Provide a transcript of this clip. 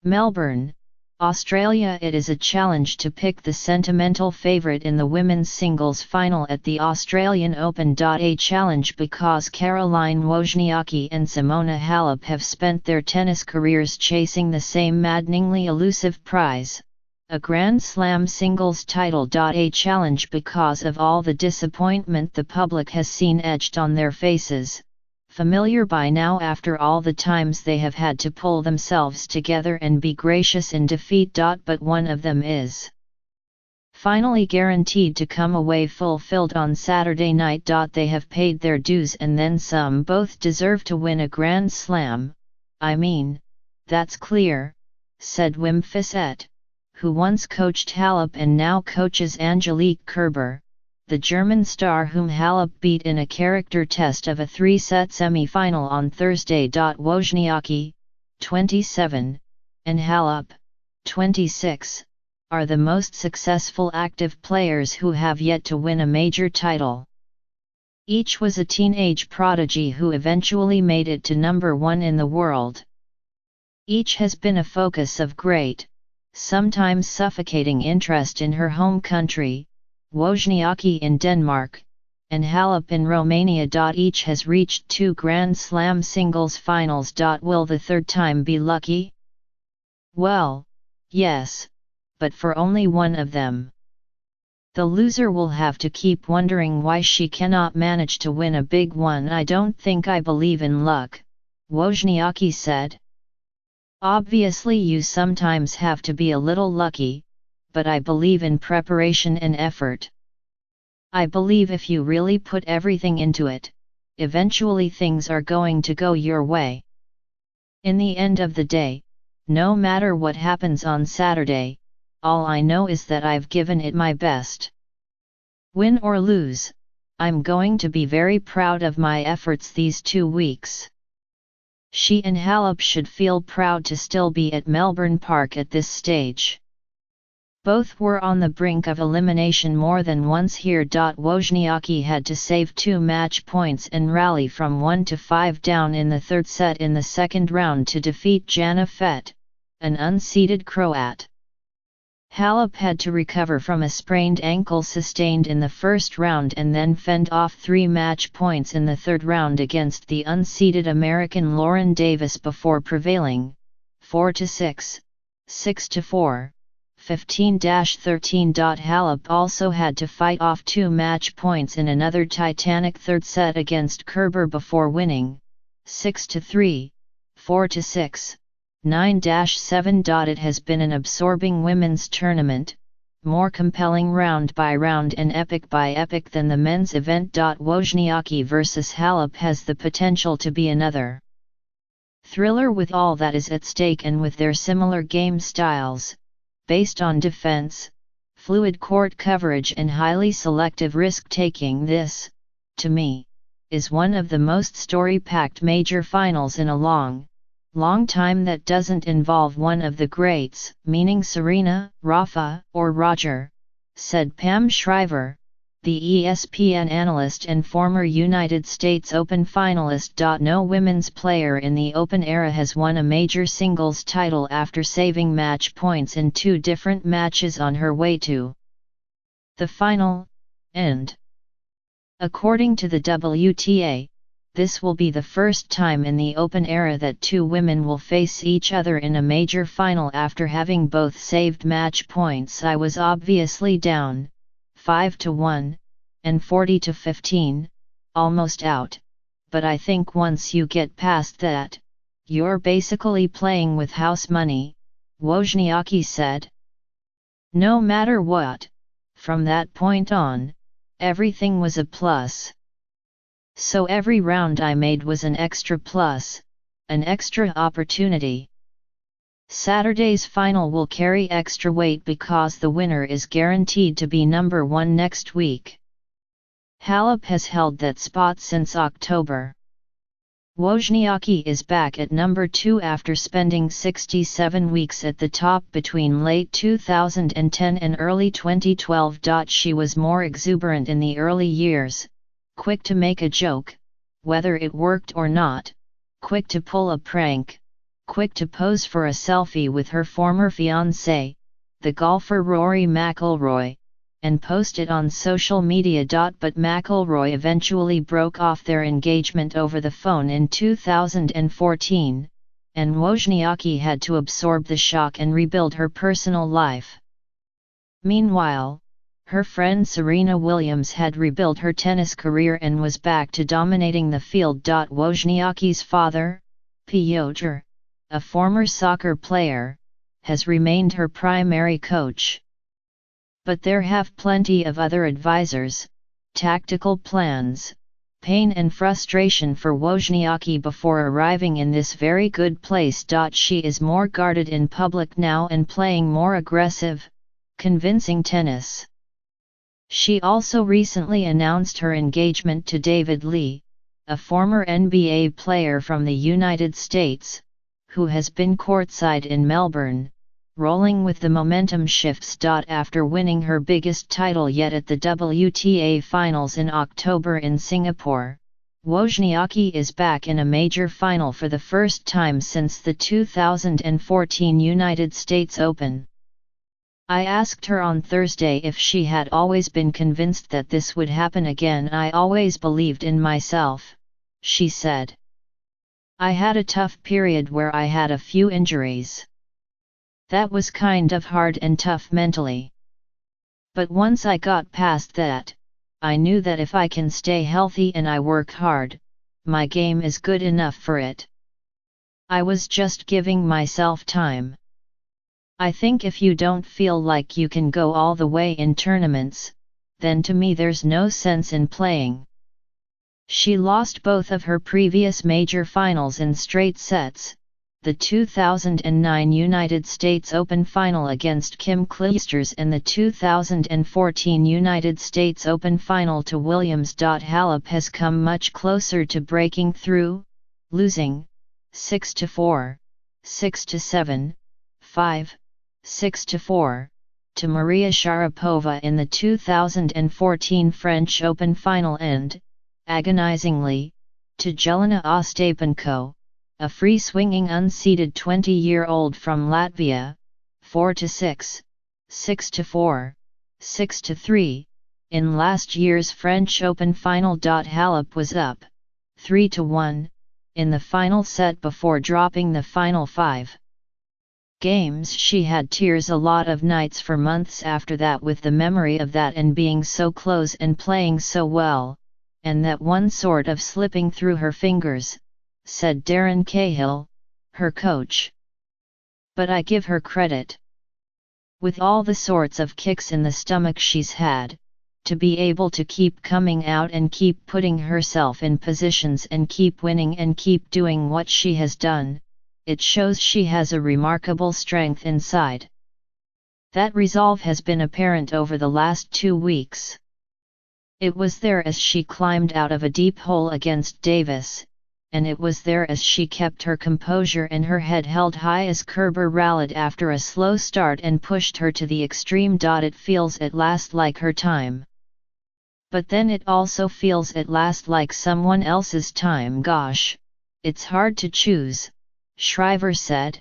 Melbourne, Australia. It is a challenge to pick the sentimental favourite in the women's singles final at the Australian Open. A challenge because Caroline Wozniacki and Simona Halep have spent their tennis careers chasing the same maddeningly elusive prize, a Grand Slam singles title. A challenge because of all the disappointment the public has seen etched on their faces, familiar by now after all the times they have had to pull themselves together and be gracious in defeat. But one of them is finally guaranteed to come away fulfilled on Saturday night. They have paid their dues and then some. Both deserve to win a Grand Slam, I mean, that's clear, said Wim Fissette, who once coached Halep and now coaches Angelique Kerber, the German star whom Halep beat in a character test of a 3-set semi-final on Thursday. Wozniacki, 27, and Halep, 26, are the most successful active players who have yet to win a major title. Each was a teenage prodigy who eventually made it to number 1 in the world. Each has been a focus of great, sometimes suffocating interest in her home country, Wozniacki in Denmark, and Halep in Romania. Each has reached 2 Grand Slam singles finals. Will the third time be lucky? Well, yes, but for only one of them. The loser will have to keep wondering why she cannot manage to win a big one. I don't think I believe in luck, Wozniacki said. Obviously you sometimes have to be a little lucky, but I believe in preparation and effort. I believe if you really put everything into it, eventually things are going to go your way. In the end of the day, no matter what happens on Saturday, all I know is that I've given it my best. Win or lose, I'm going to be very proud of my efforts these 2 weeks. She and Halep should feel proud to still be at Melbourne Park at this stage. Both were on the brink of elimination more than once here. Wozniacki had to save 2 match points and rally from 1-5 down in the third set in the second round to defeat Jana Fett, an unseeded Croat. Halep had to recover from a sprained ankle sustained in the first round and then fend off 3 match points in the third round against the unseeded American Lauren Davis before prevailing, 4-6, 6-4. 15-13. Halep also had to fight off 2 match points in another titanic third set against Kerber before winning, 6-3, 4-6, 9-7. It has been an absorbing women's tournament, more compelling round by round and epic by epic than the men's event. Wozniacki vs Halep has the potential to be another thriller with all that is at stake, and with their similar game styles, based on defense, fluid court coverage and highly selective risk-taking. This, to me, is one of the most story-packed major finals in a long time that doesn't involve one of the greats, meaning Serena, Rafa, or Roger, said Pam Shriver, the ESPN analyst and former United States Open finalist. No women's player in the Open era has won a major singles title after saving match points in 2 different matches on her way to the final, and according to the WTA, this will be the first time in the Open era that 2 women will face each other in a major final after having both saved match points. I was obviously down 5-1, and 40-15, almost out, but I think once you get past that, you're basically playing with house money, Wozniacki said. No matter what, from that point on, everything was a plus. So every round I made was an extra plus, an extra opportunity. Saturday's final will carry extra weight because the winner is guaranteed to be number 1 next week. Halep has held that spot since October. Wozniacki is back at number 2 after spending 67 weeks at the top between late 2010 and early 2012. She was more exuberant in the early years, quick to make a joke, whether it worked or not, quick to pull a prank, quick to pose for a selfie with her former fiancé, the golfer Rory McIlroy, and post it on social media. But McIlroy eventually broke off their engagement over the phone in 2014, and Wozniacki had to absorb the shock and rebuild her personal life. Meanwhile, her friend Serena Williams had rebuilt her tennis career and was back to dominating the field. Wozniacki's father, Piotr, a former soccer player, has remained her primary coach. But there have plenty of other advisors, tactical plans, pain and frustration for Wozniacki before arriving in this very good place. She is more guarded in public now and playing more aggressive, convincing tennis. She also recently announced her engagement to David Lee, a former NBA player from the United States, who has been courtside in Melbourne, rolling with the momentum shifts. After winning her biggest title yet at the WTA Finals in October in Singapore, Wozniacki is back in a major final for the first time since the 2014 United States Open. I asked her on Thursday if she had always been convinced that this would happen again. I always believed in myself, she said. I had a tough period where I had a few injuries. That was kind of hard and tough mentally. But once I got past that, I knew that if I can stay healthy and I work hard, my game is good enough for it. I was just giving myself time. I think if you don't feel like you can go all the way in tournaments, then to me there's no sense in playing. She lost both of her previous major finals in straight sets, the 2009 United States Open final against Kim Clijsters and the 2014 United States Open final to Williams. Halep has come much closer to breaking through, losing 6-4, 6-7, 5, 6-4, to Maria Sharapova in the 2014 French Open final and, agonizingly, to Jelena Ostapenko, a free-swinging unseeded 20-year-old from Latvia, 4-6, 6-4, 6-3, in last year's French Open final. Halep was up 3-1 in the final set before dropping the final 5 games. She had tears a lot of nights for months after that with the memory of that and being so close and playing so well, and that one sort of slipping through her fingers, said Darren Cahill, her coach. But I give her credit. With all the sorts of kicks in the stomach she's had, to be able to keep coming out and keep putting herself in positions and keep winning and keep doing what she has done, it shows she has a remarkable strength inside. That resolve has been apparent over the last 2 weeks. It was there as she climbed out of a deep hole against Davis, and it was there as she kept her composure and her head held high as Kerber rallied after a slow start and pushed her to the extreme. It feels at last like her time. But then it also feels at last like someone else's time. Gosh, it's hard to choose, Shriver said.